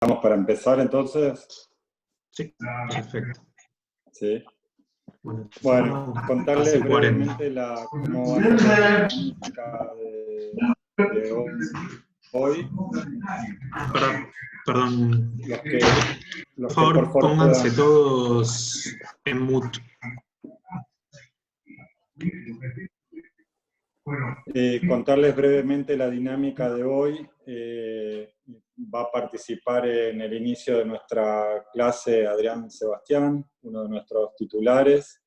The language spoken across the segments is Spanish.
Vamos para empezar entonces. Sí, perfecto. Sí. Bueno, Contarles casi 40. brevemente cómo va a ser la dinámica de hoy. Perdón. Los Por que por favor, favor pónganse puedan todos en mute. contarles brevemente la dinámica de hoy. Va a participar en el inicio de nuestra clase Adrián Sebastián, uno de nuestros titulares.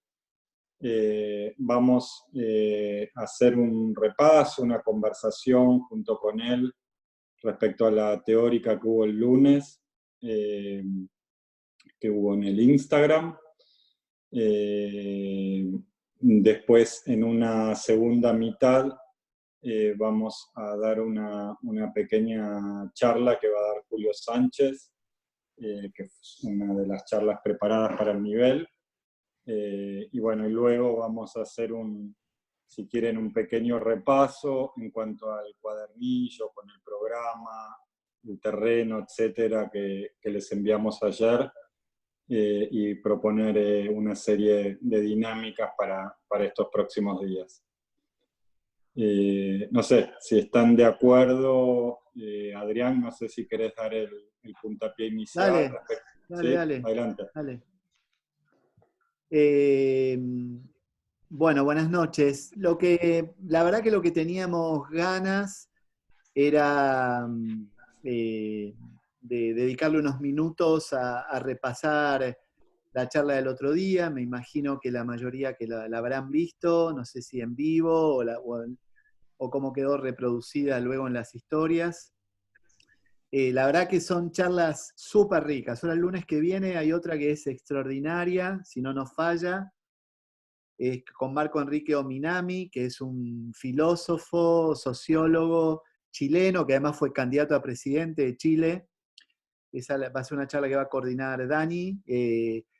Vamos a hacer un repaso, una conversación junto con él respecto a la teórica que hubo el lunes, que hubo en el Instagram. Después, en una segunda mitad, vamos a dar una pequeña charla que va a dar Julio Sánchez, que es una de las charlas preparadas para el nivel. Y bueno, y luego vamos a hacer si quieren, un pequeño repaso en cuanto al cuadernillo, con el programa, el terreno, etcétera, que les enviamos ayer, y proponer una serie de dinámicas para estos próximos días. No sé, si están de acuerdo, Adrián, no sé si querés dar el puntapié inicial. Dale. Adelante. Dale. Bueno, buenas noches. La verdad que lo que teníamos ganas era de dedicarle unos minutos a repasar la charla del otro día. Me imagino que la mayoría que la habrán visto, no sé si en vivo o cómo quedó reproducida luego en las historias. La verdad que son charlas súper ricas. Ahora el lunes que viene hay otra que es extraordinaria, si no nos falla, es con Marco Enrique Ominami, que es un filósofo, sociólogo chileno, que además fue candidato a presidente de Chile. Esa va a ser una charla que va a coordinar Dani.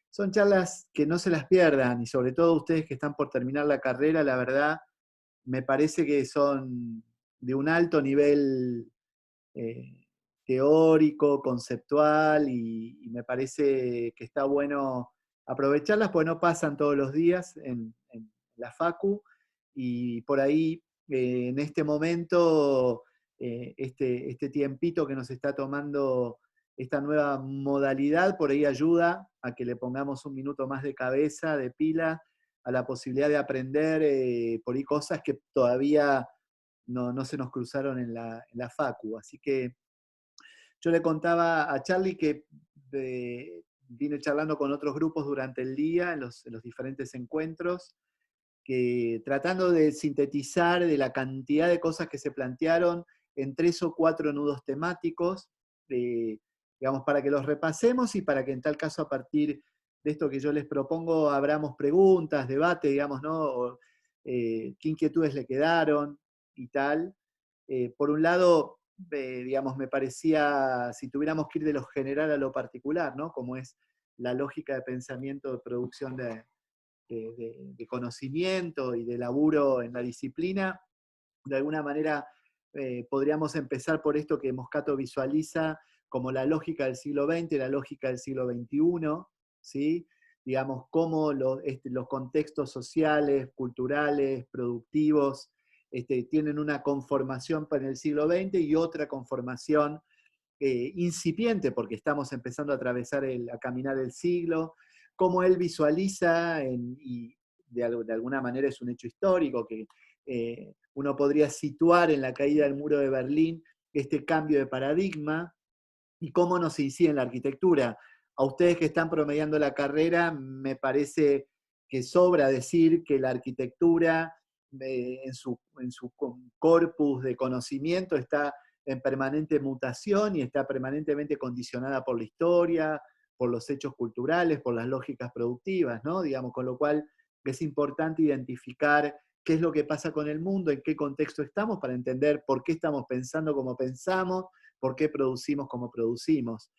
Son charlas que no se las pierdan, y sobre todo ustedes que están por terminar la carrera, la verdad, me parece que son de un alto nivel teórico, conceptual, y me parece que está bueno aprovecharlas porque no pasan todos los días en la Facu, y por ahí en este momento, este tiempito que nos está tomando esta nueva modalidad, por ahí ayuda a que le pongamos un minuto más de cabeza, de pila, a la posibilidad de aprender por ahí cosas que todavía no se nos cruzaron en la Facu. Así que yo le contaba a Charlie que vine charlando con otros grupos durante el día en los diferentes encuentros, que tratando de sintetizar de la cantidad de cosas que se plantearon en 3 o 4 nudos temáticos, digamos, para que los repasemos y para que en tal caso a partir de esto que yo les propongo abramos preguntas, debate, digamos, ¿no? O, qué inquietudes le quedaron y tal. Por un lado, digamos, me parecía, si tuviéramos que ir de lo general a lo particular, ¿no? Como es la lógica de pensamiento de producción de conocimiento y de laburo en la disciplina, de alguna manera podríamos empezar por esto que Moscato visualiza como la lógica del siglo XX, la lógica del siglo XXI, ¿sí? Digamos, cómo los contextos sociales, culturales, productivos, tienen una conformación para el siglo XX y otra conformación incipiente, porque estamos empezando a atravesar, a caminar el siglo, cómo él visualiza, y de alguna manera es un hecho histórico, que uno podría situar en la caída del muro de Berlín este cambio de paradigma, y cómo nos incide en la arquitectura. A ustedes que están promediando la carrera, me parece que sobra decir que la arquitectura en su corpus de conocimiento está en permanente mutación y está permanentemente condicionada por la historia, por los hechos culturales, por las lógicas productivas, ¿no? Digamos, con lo cual es importante identificar qué es lo que pasa con el mundo, en qué contexto estamos, para entender por qué estamos pensando como pensamos, por qué producimos como producimos.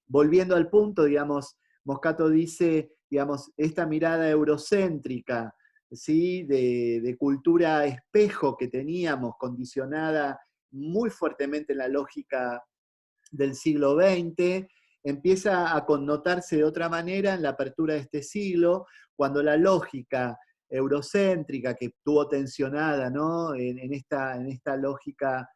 Volviendo al punto, digamos, Moscato dice, digamos, esta mirada eurocéntrica, ¿sí? de cultura espejo que teníamos, condicionada muy fuertemente en la lógica del siglo XX, empieza a connotarse de otra manera en la apertura de este siglo, cuando la lógica eurocéntrica que estuvo tensionada, ¿no? en esta lógica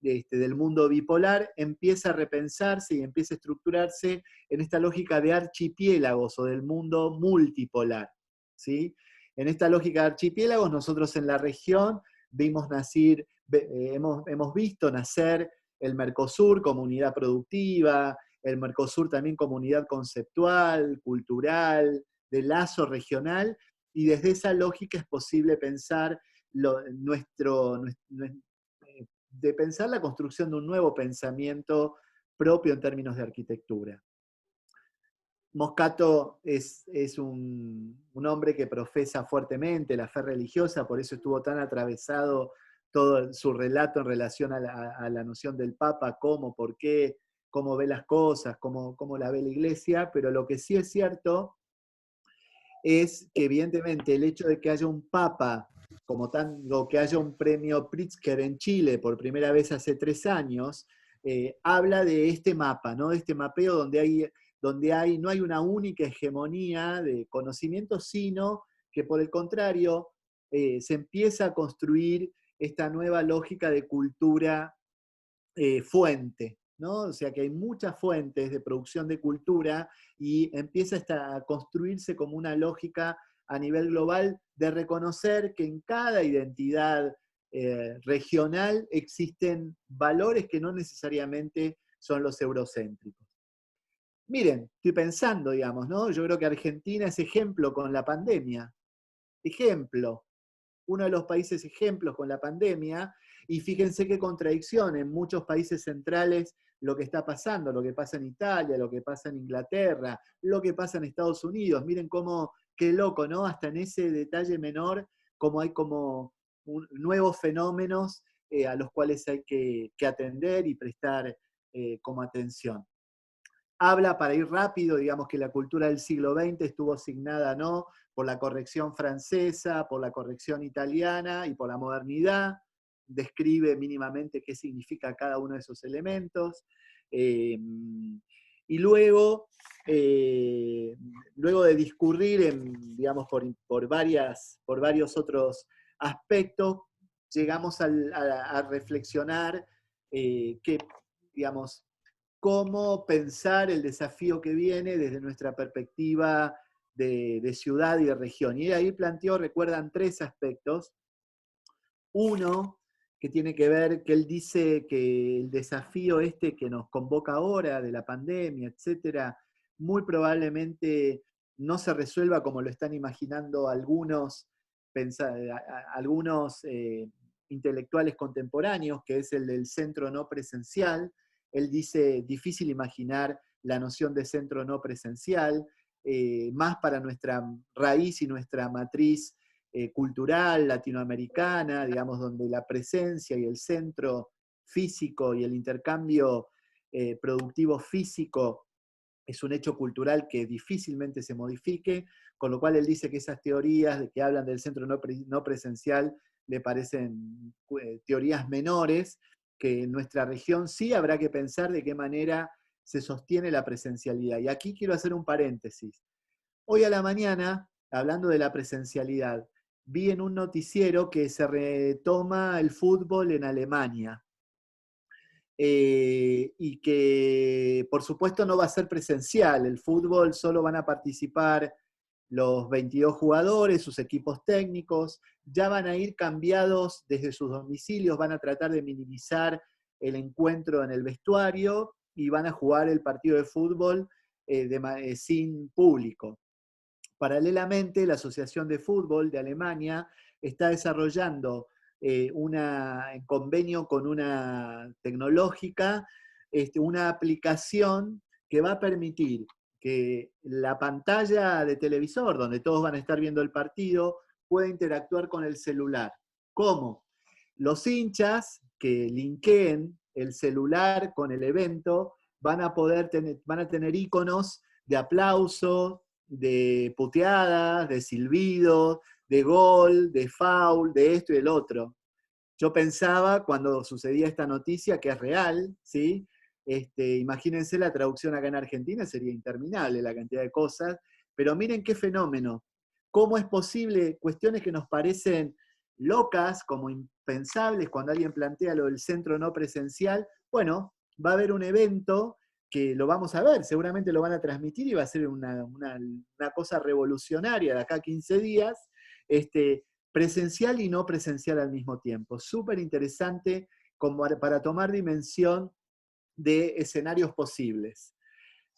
del mundo bipolar, empieza a repensarse y empieza a estructurarse en esta lógica de archipiélagos o del mundo multipolar, ¿sí? En esta lógica de archipiélagos, nosotros en la región hemos visto nacer el Mercosur como unidad productiva, el Mercosur también como unidad conceptual, cultural, de lazo regional, y desde esa lógica es posible pensar de pensar la construcción de un nuevo pensamiento propio en términos de arquitectura. Moscato es un hombre que profesa fuertemente la fe religiosa, por eso estuvo tan atravesado todo su relato en relación a la noción del Papa, cómo, por qué, cómo ve las cosas, cómo la ve la Iglesia, pero lo que sí es cierto es que evidentemente el hecho de que haya un Papa, o que haya un premio Pritzker en Chile por primera vez hace 3 años, habla de este mapa, ¿no? De este mapeo donde no hay una única hegemonía de conocimiento, sino que por el contrario se empieza a construir esta nueva lógica de cultura fuente, ¿no? O sea que hay muchas fuentes de producción de cultura y empieza a construirse como una lógica a nivel global de reconocer que en cada identidad regional existen valores que no necesariamente son los eurocéntricos. Miren, estoy pensando, digamos, ¿no? Yo creo que Argentina es ejemplo con la pandemia. Ejemplo. Uno de los países ejemplos con la pandemia, y fíjense qué contradicción, en muchos países centrales lo que está pasando, lo que pasa en Italia, lo que pasa en Inglaterra, lo que pasa en Estados Unidos, miren cómo, qué loco, ¿no? Hasta en ese detalle menor, como hay como nuevos fenómenos a los cuales hay que atender y prestar como atención. Habla, para ir rápido, digamos que la cultura del siglo XX estuvo asignada, ¿no?, por la corrección francesa, por la corrección italiana y por la modernidad. Describe mínimamente qué significa cada uno de esos elementos. Y luego de discurrir digamos, por varios otros aspectos, llegamos a reflexionar que, digamos, cómo pensar el desafío que viene desde nuestra perspectiva de ciudad y de región. Y ahí planteó, recuerdan, 3 aspectos. Uno, que tiene que ver, que él dice que el desafío que nos convoca ahora, de la pandemia, etcétera, muy probablemente no se resuelva como lo están imaginando algunos intelectuales contemporáneos, que es el del centro no presencial. Él dice, difícil imaginar la noción de centro no presencial, más para nuestra raíz y nuestra matriz cultural latinoamericana, digamos, donde la presencia y el centro físico y el intercambio productivo físico es un hecho cultural que difícilmente se modifique, con lo cual él dice que esas teorías de que hablan del centro no presencial le parecen teorías menores, que en nuestra región sí habrá que pensar de qué manera se sostiene la presencialidad. Y aquí quiero hacer un paréntesis. Hoy a la mañana, hablando de la presencialidad, vi en un noticiero que se retoma el fútbol en Alemania. Y que por supuesto no va a ser presencial. El fútbol solo van a participar los 22 jugadores, sus equipos técnicos, ya van a ir cambiados desde sus domicilios, van a tratar de minimizar el encuentro en el vestuario y van a jugar el partido de fútbol sin público. Paralelamente, la Asociación de Fútbol de Alemania está desarrollando en convenio con una tecnológica, una aplicación que va a permitir que la pantalla de televisor, donde todos van a estar viendo el partido, pueda interactuar con el celular. ¿Cómo? Los hinchas que linkeen el celular con el evento van a tener iconos de aplauso, de puteadas, de silbido, de gol, de foul, de esto y del otro. Yo pensaba, cuando sucedía esta noticia, que es real, ¿sí?, Imagínense la traducción acá en Argentina, sería interminable la cantidad de cosas, pero miren qué fenómeno. ¿Cómo es posible cuestiones que nos parecen locas, como impensables, cuando alguien plantea lo del centro no presencial? Bueno, va a haber un evento que lo vamos a ver, seguramente lo van a transmitir y va a ser una cosa revolucionaria de acá a 15 días, presencial y no presencial al mismo tiempo. Súper interesante como para tomar dimensión de escenarios posibles.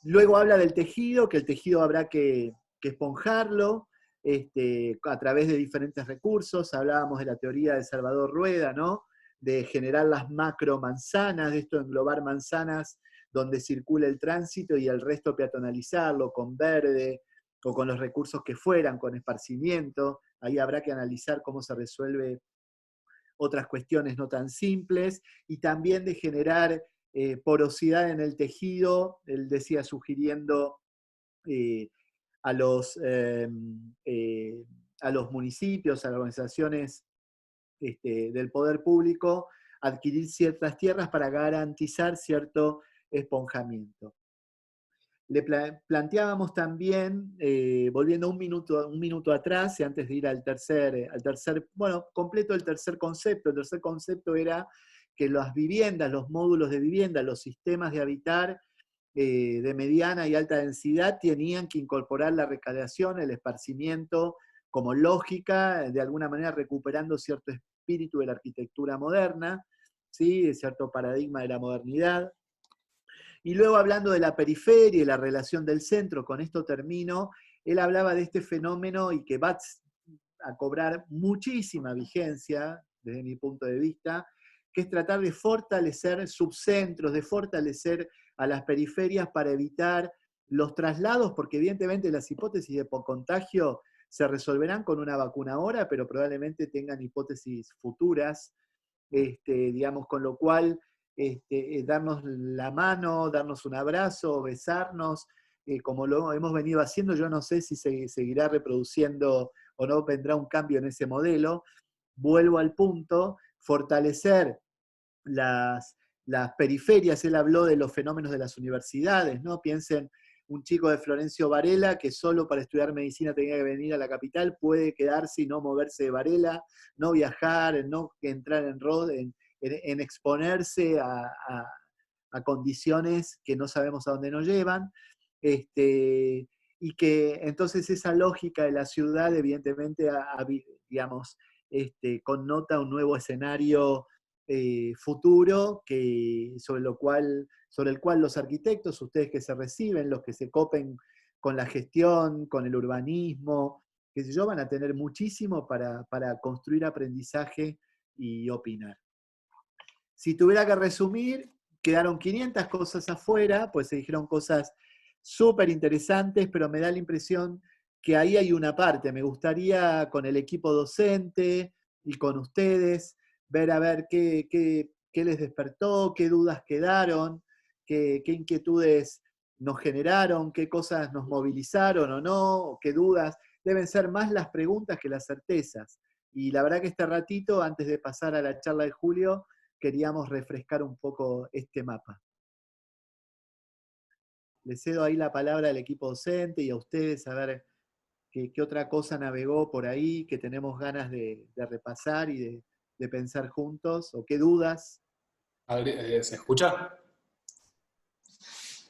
Luego habla del tejido, que el tejido habrá que esponjarlo a través de diferentes recursos. Hablábamos de la teoría de Salvador Rueda, ¿no? De generar las macro manzanas, de esto englobar manzanas donde circula el tránsito y el resto peatonalizarlo con verde o con los recursos que fueran, con esparcimiento. Ahí habrá que analizar cómo se resuelve otras cuestiones no tan simples, y también de generar porosidad en el tejido. Él decía sugiriendo a los municipios, a las organizaciones del poder público, adquirir ciertas tierras para garantizar cierto esponjamiento. Le planteábamos también, volviendo un minuto atrás, y antes de ir al tercer, bueno, completo el tercer concepto. El tercer concepto era que las viviendas, los módulos de vivienda, los sistemas de habitar de mediana y alta densidad tenían que incorporar la recreación, el esparcimiento como lógica, de alguna manera recuperando cierto espíritu de la arquitectura moderna, ¿sí? De cierto paradigma de la modernidad. Y luego, hablando de la periferia y la relación del centro, con esto termino, él hablaba de este fenómeno y que va a cobrar muchísima vigencia, desde mi punto de vista, que es tratar de fortalecer subcentros, de fortalecer a las periferias para evitar los traslados, porque evidentemente las hipótesis de contagio se resolverán con una vacuna ahora, pero probablemente tengan hipótesis futuras, digamos, con lo cual darnos la mano, darnos un abrazo, besarnos, como lo hemos venido haciendo. Yo no sé si se seguirá reproduciendo o no, vendrá un cambio en ese modelo. Vuelvo al punto, fortalecer las periferias. Él habló de los fenómenos de las universidades, ¿no? Piensen, un chico de Florencio Varela que solo para estudiar medicina tenía que venir a la capital, puede quedarse y no moverse de Varela, no viajar, no entrar en exponerse a condiciones que no sabemos a dónde nos llevan, y que entonces esa lógica de la ciudad evidentemente digamos, connota un nuevo escenario futuro sobre el cual los arquitectos, ustedes que se reciben, los que se copen con la gestión, con el urbanismo, qué sé yo, van a tener muchísimo para construir aprendizaje y opinar. Si tuviera que resumir, quedaron 500 cosas afuera, pues se dijeron cosas súper interesantes, pero me da la impresión que ahí hay una parte. Me gustaría con el equipo docente y con ustedes ver a ver qué les despertó, qué dudas quedaron, qué inquietudes nos generaron, qué cosas nos movilizaron o no, qué dudas. Deben ser más las preguntas que las certezas. Y la verdad que este ratito, antes de pasar a la charla de Julio, queríamos refrescar un poco este mapa. Les cedo ahí la palabra al equipo docente y a ustedes a ver qué otra cosa navegó por ahí, que tenemos ganas de repasar y de pensar juntos, o qué dudas. ¿Se escucha?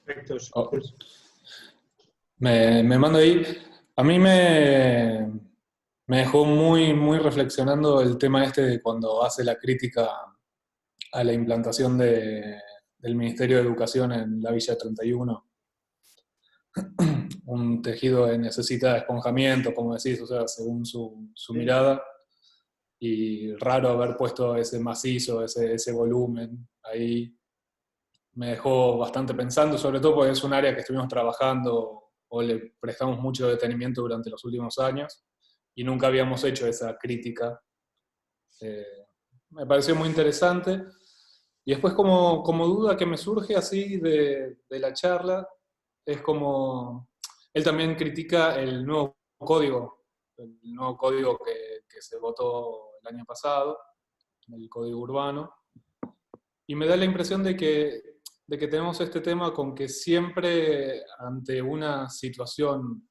Perfecto. Oh. Me mando ahí. A mí me dejó muy reflexionando el tema de cuando hace la crítica a la implantación del Ministerio de Educación en la Villa 31. Un tejido que necesita esponjamiento, como decís, o sea, según su mirada, y raro haber puesto ese macizo, ese volumen ahí. Me dejó bastante pensando, sobre todo porque es un área que estuvimos trabajando o le prestamos mucho detenimiento durante los últimos años y nunca habíamos hecho esa crítica. Me pareció muy interesante. Y después como duda que me surge así de la charla, es como él también critica el nuevo código que se votó el año pasado, el código urbano, y me da la impresión de que de que tenemos este tema con que siempre ante una situación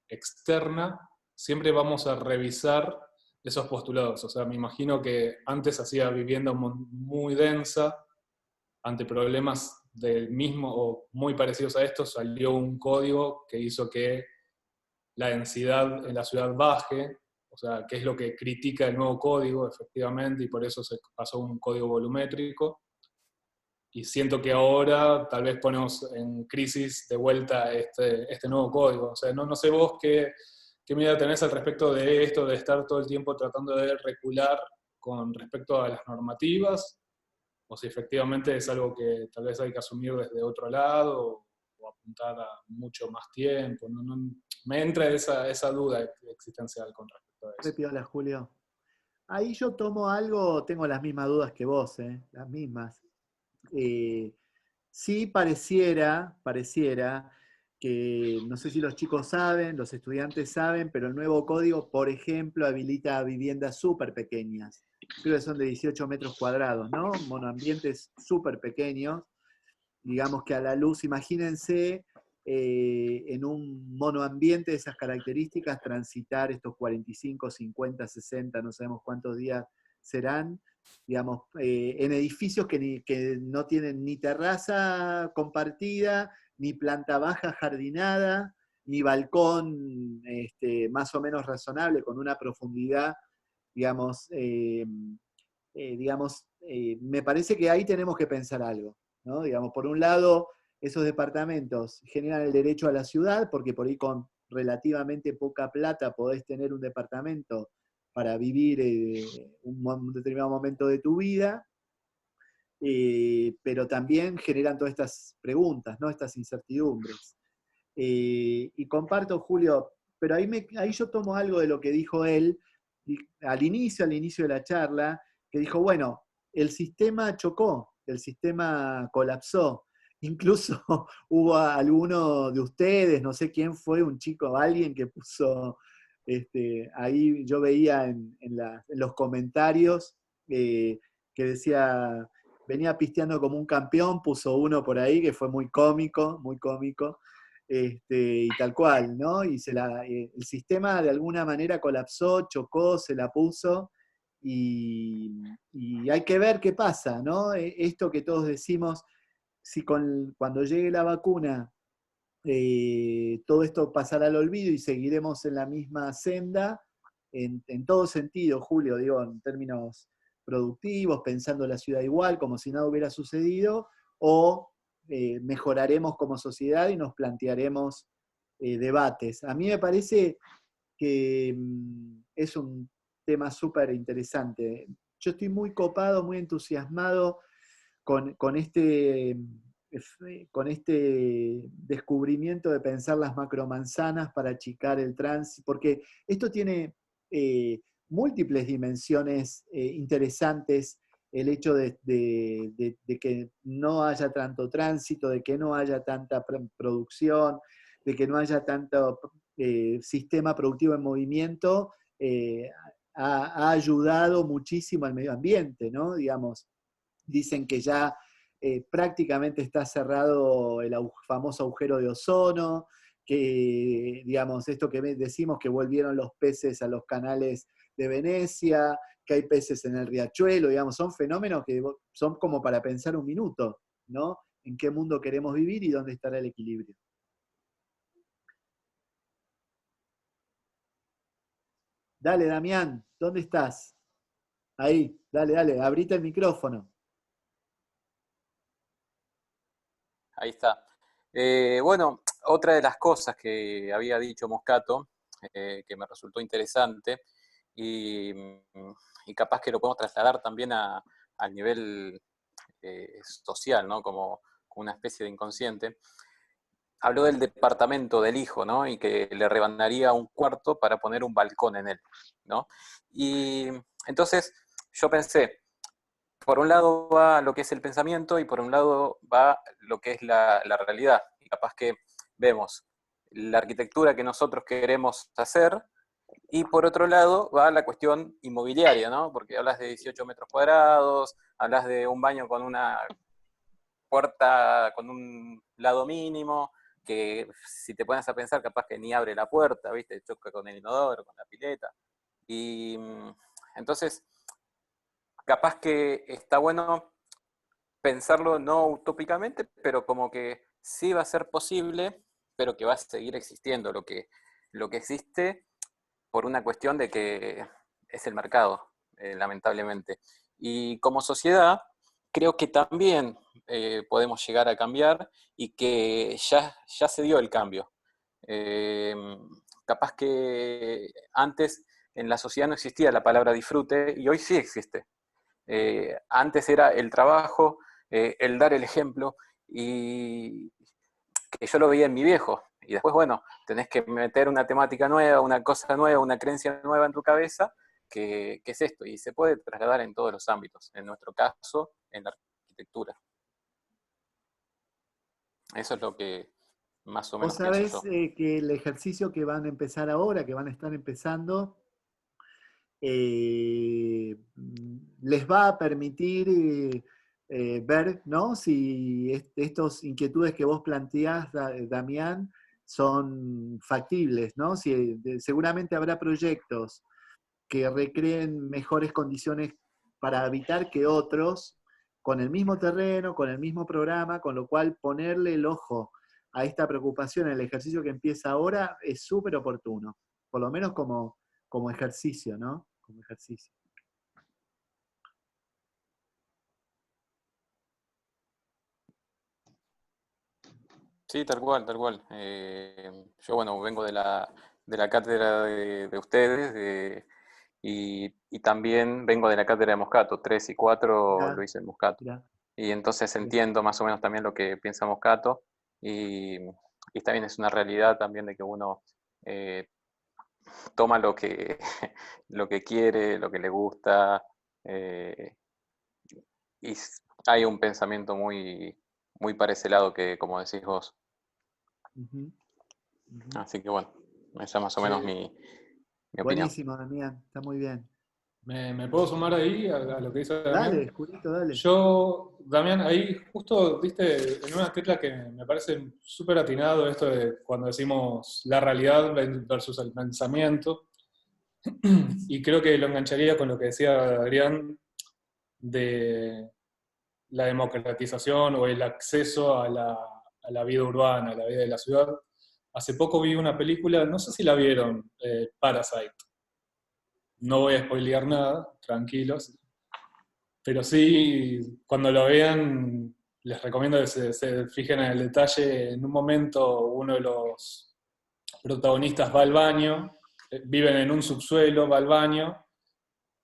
externa, siempre vamos a revisar esos postulados. O sea, me imagino que antes hacía vivienda muy densa, ante problemas del mismo o muy parecidos a estos, salió un código que hizo que la densidad en la ciudad baje, o sea, que es lo que critica el nuevo código, efectivamente, y por eso se pasó a un código volumétrico. Y siento que ahora tal vez ponemos en crisis de vuelta este nuevo código. O sea, no sé vos qué medida tenés al respecto de esto, de estar todo el tiempo tratando de recular con respecto a las normativas, o si efectivamente es algo que tal vez hay que asumir desde otro lado, o apuntar a mucho más tiempo. Me entra esa duda existencial con respecto a Re eso. piola, Julio. Ahí yo tomo algo, tengo las mismas dudas que vos, las mismas. Eh, sí pareciera que, no sé si los chicos saben, los estudiantes saben, pero el nuevo código, por ejemplo, habilita viviendas súper pequeñas. Creo que son de 18 metros cuadrados, ¿no? Monoambientes súper pequeños. Digamos que a la luz, imagínense en un monoambiente de esas características, transitar estos 45, 50, 60, no sabemos cuántos días serán, digamos, en edificios que no tienen ni terraza compartida, ni planta baja jardinada, ni balcón más o menos razonable, con una profundidad, digamos, me parece que ahí tenemos que pensar algo, ¿no? Digamos, por un lado, esos departamentos generan el derecho a la ciudad, porque por ahí con relativamente poca plata podés tener un departamento para vivir un determinado momento de tu vida, pero también generan todas estas preguntas, ¿no? Estas incertidumbres. Y comparto, Julio, pero ahí yo tomo algo de lo que dijo él al inicio de la charla, que dijo, bueno, el sistema chocó, el sistema colapsó. Incluso hubo alguno de ustedes, no sé quién fue, un chico, alguien que puso, ahí yo veía en los comentarios que decía, venía pisteando como un campeón, puso uno por ahí que fue muy cómico, muy cómico. Y tal cual, ¿no? Y el sistema de alguna manera colapsó, chocó, se la puso, y hay que ver qué pasa, ¿no? Esto que todos decimos, si cuando llegue la vacuna todo esto pasará al olvido y seguiremos en la misma senda, en todo sentido, Julio, digo, en términos productivos, pensando la ciudad igual, como si nada hubiera sucedido, o mejoraremos como sociedad y nos plantearemos debates. A mí me parece que es un tema súper interesante. Yo estoy muy copado, muy entusiasmado con este descubrimiento de pensar las macromanzanas para achicar el tránsito, porque esto tiene múltiples dimensiones interesantes, el hecho de que no haya tanto tránsito, de que no haya tanta producción, de que no haya tanto sistema productivo en movimiento, ha ayudado muchísimo al medio ambiente, ¿no? Digamos, dicen que ya prácticamente está cerrado el famoso agujero de ozono, que, digamos, esto que decimos que volvieron los peces a los canales de Venecia, que hay peces en el riachuelo, digamos, son fenómenos que son como para pensar un minuto, ¿no? En qué mundo queremos vivir y dónde estará el equilibrio. Dale, Damián, ¿dónde estás? Ahí, dale, abrite el micrófono. Ahí está. Bueno, otra de las cosas que había dicho Moscato, que me resultó interesante, y capaz que lo podemos trasladar también al nivel social, ¿no? Como una especie de inconsciente. Habló del departamento del hijo, ¿no? Y que le rebanaría un cuarto para poner un balcón en él, ¿no? Y entonces yo pensé, por un lado va lo que es el pensamiento y por un lado va lo que es la realidad. Y capaz que vemos la arquitectura que nosotros queremos hacer y por otro lado va la cuestión inmobiliaria, ¿no? Porque hablas de 18 metros cuadrados, hablas de un baño con una puerta con un lado mínimo, que si te pones a pensar capaz que ni abre la puerta, ¿viste? Choca con el inodoro, con la pileta. Y entonces, capaz que está bueno pensarlo no utópicamente, pero como que sí va a ser posible, pero que va a seguir existiendo lo que existe por una cuestión de que es el mercado, lamentablemente. Y como sociedad, creo que también podemos llegar a cambiar y que ya se dio el cambio. Eh, Capaz que antes en la sociedad no existía la palabra disfrute y hoy sí existe. Antes era el trabajo, el dar el ejemplo, y que yo lo veía en mi viejo. Y después, bueno, tenés que meter una temática nueva, una cosa nueva, una creencia nueva en tu cabeza, que es esto, y se puede trasladar en todos los ámbitos, en nuestro caso, en la arquitectura. Eso es lo que más o Vos menos pienso sabés yo. que el ejercicio que van a empezar ahora, que van a estar empezando, les va a permitir ver, ¿no? Si estas inquietudes que vos planteás, Damián, son factibles, ¿no? Si, seguramente habrá proyectos que recreen mejores condiciones para habitar que otros, con el mismo terreno, con el mismo programa, con lo cual ponerle el ojo a esta preocupación en el ejercicio que empieza ahora es súper oportuno, por lo menos como ejercicio, ¿no? Como ejercicio. Sí, tal cual, tal cual. Yo, bueno, vengo de la cátedra de ustedes y también vengo de la cátedra de Moscato. 3 y 4 lo Mirá, hice en Moscato. mirá, Y entonces mirá. entiendo más o menos también lo que piensa Moscato y también es una realidad también de que uno eh, toma lo que, lo que quiere, lo que le gusta, eh, y hay un pensamiento muy para ese lado que, como decís vos. Ujú, ujú. Así que bueno, esa es más o menos Che, mi opinión. buenísimo, Damián, está muy bien. Me puedo sumar ahí a lo que dice Damián? Dale, Julito, dale. Yo, Damián, ahí justo diste en una tecla que me parece súper atinado esto de cuando decimos la realidad versus el pensamiento, y creo que lo engancharía con lo que decía Adrián de la democratización o el acceso a la vida urbana, a la vida de la ciudad. Hace poco vi una película, no sé si la vieron, Parasite. No voy a spoilear nada, tranquilos, pero sí, cuando lo vean, les recomiendo que se fijen en el detalle. En un momento uno de los protagonistas va al baño, viven en un subsuelo, va al baño,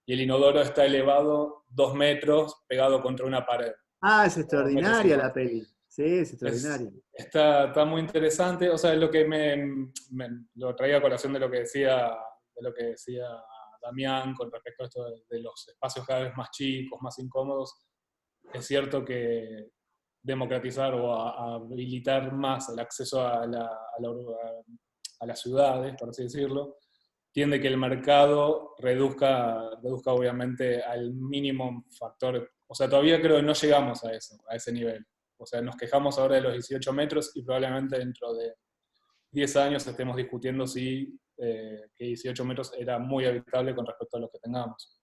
y el inodoro está elevado 2 metros, pegado contra una pared. Ah, es 2,50 extraordinaria la metros. peli. Sí, es extraordinaria. Está muy interesante. O sea, lo que lo traía a colación de lo que decía Damián con respecto a esto de los espacios cada vez más chicos, más incómodos. Es cierto que democratizar o habilitar más el acceso a las ciudades, por así decirlo, tiende que el mercado reduzca obviamente al mínimo factor. O sea, todavía creo que no llegamos a eso, a ese nivel. O sea, nos quejamos ahora de los 18 metros y probablemente dentro de 10 años estemos discutiendo si que 18 metros era muy habitable con respecto a lo que tengamos.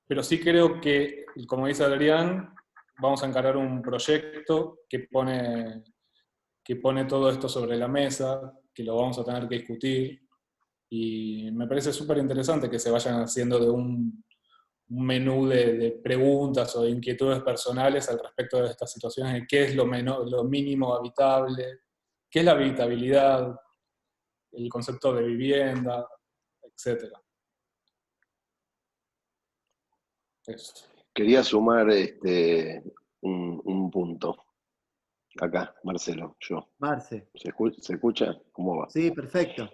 Pero sí creo que, como dice Adrián, vamos a encarar un proyecto que pone todo esto sobre la mesa, que lo vamos a tener que discutir, y me parece súper interesante que se vayan haciendo de un menú de preguntas o de inquietudes personales al respecto de estas situaciones, de qué es lo mínimo habitable, qué es la habitabilidad, el concepto de vivienda, etc. Eso. Quería sumar un punto. Acá, Marcelo, yo. Marce. ¿Se escucha? ¿Cómo va? Sí, perfecto.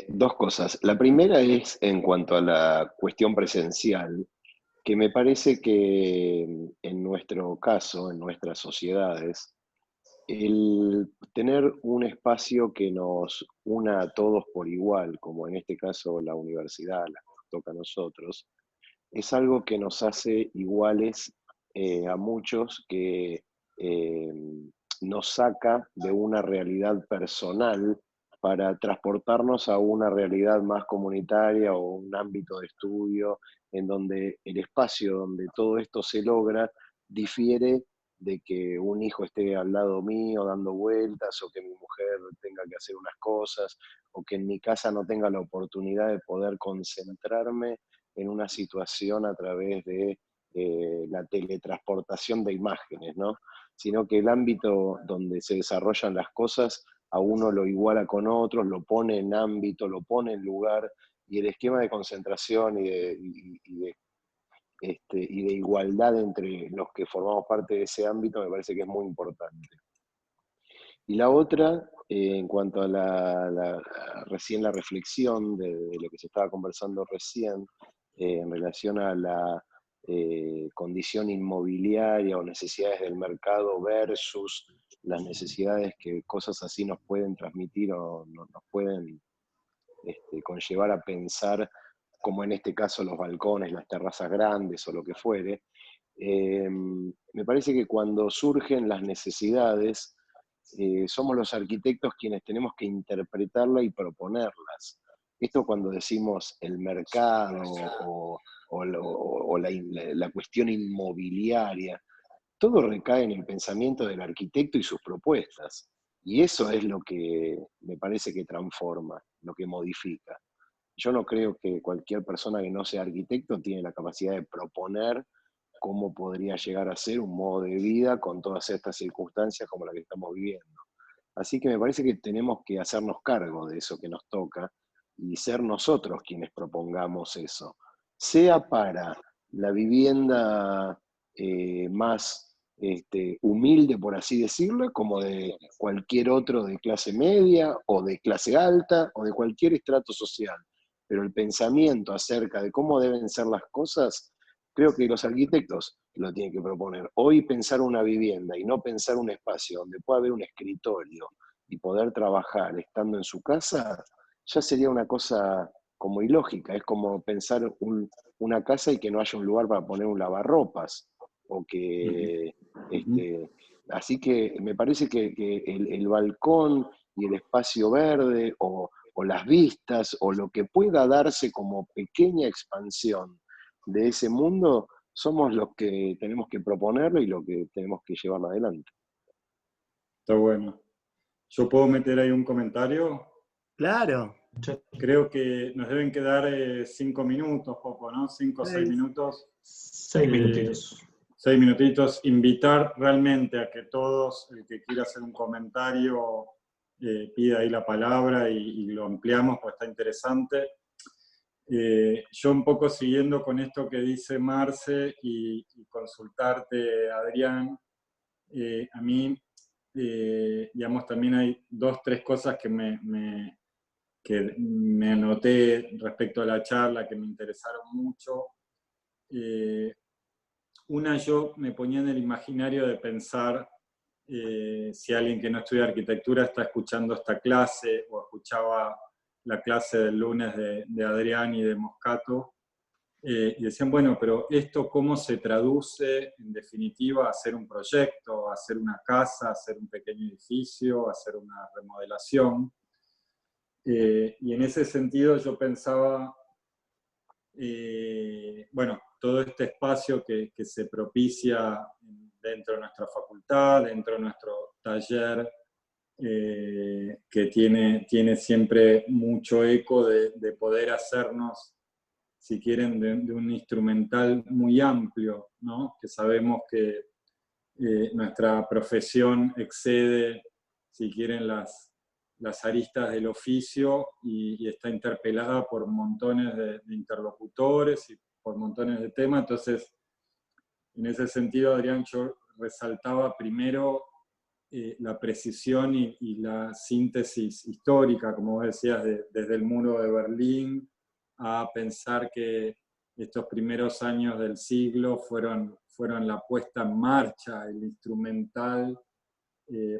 Dos cosas. La primera es en cuanto a la cuestión presencial, que me parece que en nuestro caso, en nuestras sociedades, el tener un espacio que nos una a todos por igual, como en este caso la universidad, la que nos toca a nosotros, es algo que nos hace iguales a muchos que nos saca de una realidad personal para transportarnos a una realidad más comunitaria o un ámbito de estudio en donde el espacio donde todo esto se logra difiere de que un hijo esté al lado mío dando vueltas, o que mi mujer tenga que hacer unas cosas, o que en mi casa no tenga la oportunidad de poder concentrarme en una situación a través de la teletransportación de imágenes, ¿no? Sino que el ámbito donde se desarrollan las cosas a uno lo iguala con otros, lo pone en ámbito, lo pone en lugar, y el esquema de concentración y de igualdad entre los que formamos parte de ese ámbito me parece que es muy importante. Y la otra, en cuanto a recién la reflexión de lo que se estaba conversando recién, en relación a la condición inmobiliaria o necesidades del mercado versus las necesidades que cosas así nos pueden transmitir o nos pueden conllevar a pensar, como en este caso los balcones, las terrazas grandes o lo que fuere, me parece que cuando surgen las necesidades, somos los arquitectos quienes tenemos que interpretarlas y proponerlas. Esto cuando decimos el mercado o la cuestión inmobiliaria, todo recae en el pensamiento del arquitecto y sus propuestas. Y eso es lo que me parece que transforma, lo que modifica. Yo no creo que cualquier persona que no sea arquitecto tiene la capacidad de proponer cómo podría llegar a ser un modo de vida con todas estas circunstancias como la que estamos viviendo. Así que me parece que tenemos que hacernos cargo de eso que nos toca y ser nosotros quienes propongamos eso, sea para la vivienda más humilde, por así decirlo, como de cualquier otro de clase media o de clase alta o de cualquier estrato social. Pero el pensamiento acerca de cómo deben ser las cosas, creo que los arquitectos lo tienen que proponer. Hoy pensar una vivienda y no pensar un espacio donde pueda haber un escritorio y poder trabajar estando en su casa, ya sería una cosa como ilógica. Es como pensar una casa y que no haya un lugar para poner un lavarropas. O que, así que me parece que el balcón y el espacio verde o las vistas o lo que pueda darse como pequeña expansión de ese mundo, somos los que tenemos que proponerlo y lo que tenemos que llevarlo adelante. Está bueno. ¿Yo puedo meter ahí un comentario? Claro. Creo que nos deben quedar 5 minutos, poco, ¿no? 5 o 6 minutos. 6 minutitos. 6 minutitos. Invitar realmente a que todos, el que quiera hacer un comentario, pida ahí la palabra y lo ampliamos, porque está interesante. Yo un poco siguiendo con esto que dice Marce y consultarte, Adrián, a mí, digamos, también hay 2, 3 cosas que me anoté respecto a la charla que me interesaron mucho. Una, yo me ponía en el imaginario de pensar si alguien que no estudia arquitectura está escuchando esta clase o escuchaba la clase del lunes de Adrián y de Moscato, y decían, bueno, pero esto cómo se traduce en definitiva a hacer un proyecto, a hacer una casa, a hacer un pequeño edificio, a hacer una remodelación. Y en ese sentido yo pensaba, bueno, todo este espacio que se propicia dentro de nuestra facultad, dentro de nuestro taller, que tiene siempre mucho eco de poder hacernos, si quieren, de un instrumental muy amplio, ¿no? Que sabemos que nuestra profesión excede, si quieren, las aristas del oficio y está interpelada por montones de interlocutores y por montones de temas. Entonces, en ese sentido, Adrián, yo resaltaba primero la precisión y la síntesis histórica, como vos decías, desde el muro de Berlín a pensar que estos primeros años del siglo fueron la puesta en marcha, el instrumental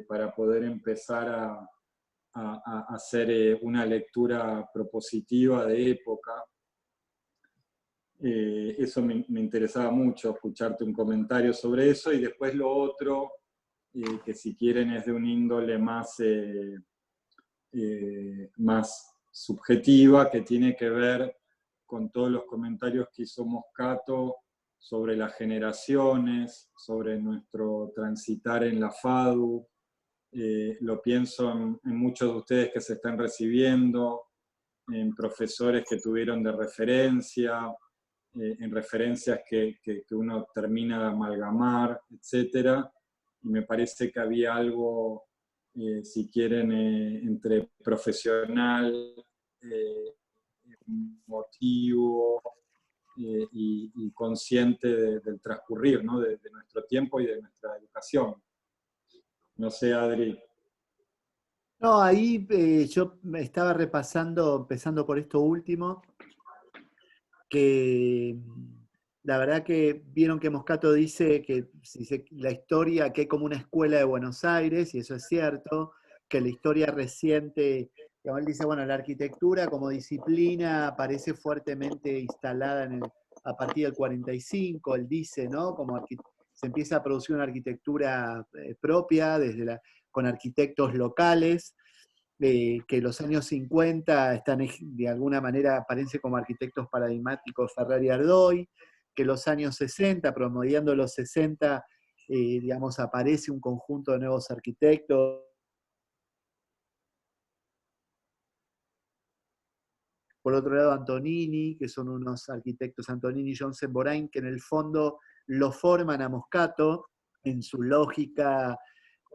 para poder empezar a hacer una lectura propositiva de época. Eso me interesaba mucho, escucharte un comentario sobre eso. Y después lo otro, que si quieren es de un índole más subjetiva, que tiene que ver con todos los comentarios que hizo Moscato sobre las generaciones, sobre nuestro transitar en la FADU. Lo pienso en muchos de ustedes que se están recibiendo, en profesores que tuvieron de referencia, en referencias que uno termina de amalgamar, etc. Y me parece que había algo, si quieren, entre profesional, motivo y consciente del transcurrir, ¿no? de nuestro tiempo y de nuestra educación. No sé, Adri. No, ahí yo me estaba repasando, empezando por esto último, que la verdad que vieron que Moscato dice que la historia, que hay como una escuela de Buenos Aires, y eso es cierto, que la historia reciente, él dice, bueno, la arquitectura como disciplina aparece fuertemente instalada a partir del 45, él dice, ¿no? Como se empieza a producir una arquitectura propia, con arquitectos locales, que los años 50 están de alguna manera, aparecen como arquitectos paradigmáticos Ferrer y Ardoy, que los años 60, promediando los 60, digamos, aparece un conjunto de nuevos arquitectos. Por otro lado, Antonini, que son unos arquitectos, Antonini y Johnson Borain, que en el fondo lo forman a Moscato en su lógica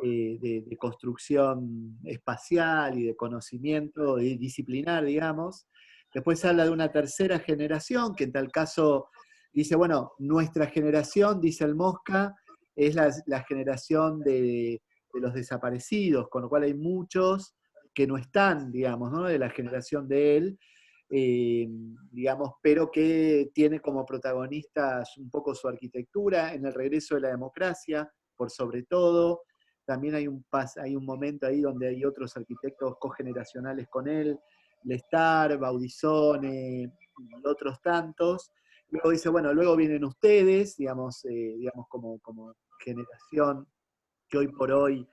de construcción espacial y de conocimiento disciplinar, digamos. Después se habla de una tercera generación, que en tal caso dice, bueno, nuestra generación, dice el Mosca, es la generación de los desaparecidos, con lo cual hay muchos que no están, digamos, ¿no? De la generación de él, digamos, pero que tiene como protagonistas un poco su arquitectura, en el regreso de la democracia, por sobre todo. También hay un momento ahí donde hay otros arquitectos cogeneracionales con él, Lestar, Baudisone, y otros tantos. Luego dice, bueno, luego vienen ustedes, digamos como generación que hoy por hoy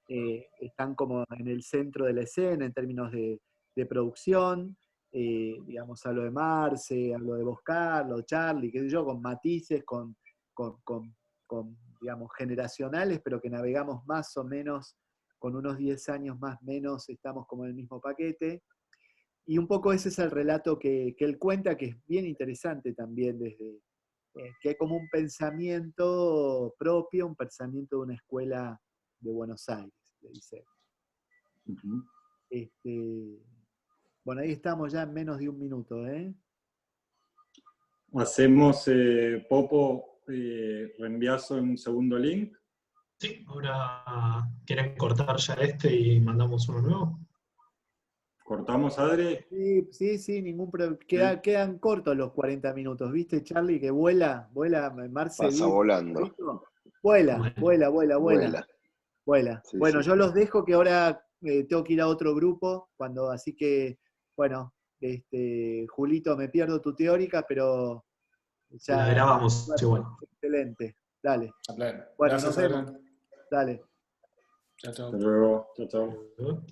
están como en el centro de la escena en términos de producción. Digamos, hablo de Marce, hablo de Boscarlo, Charlie, qué sé yo, con matices, con digamos, generacionales, pero que navegamos más o menos con unos 10 años más o menos, estamos como en el mismo paquete. Y un poco ese es el relato que él cuenta, que es bien interesante también, desde que hay como un pensamiento propio, un pensamiento de una escuela de Buenos Aires, le dice. Uh-huh. Bueno, ahí estamos ya en menos de un minuto, ¿eh? Hacemos, Popo, reenviazo en un segundo link. Sí, ahora quieren cortar ya este y mandamos uno nuevo. ¿Cortamos, Adri? Sí, ningún problema. Quedan cortos los 40 minutos, ¿viste, Charlie? Que vuela, Marce. Pasa volando. Vuela. Sí, Bueno, sí. yo los dejo, que ahora tengo que ir a otro grupo, así que, bueno, Julito, me pierdo tu teórica, pero ya... La grabamos igual. Excelente, dale. Bueno, Bueno, gracias, nos vemos. Adrián. Dale. Chao, chao. Hasta luego. Chao, chao. Chao.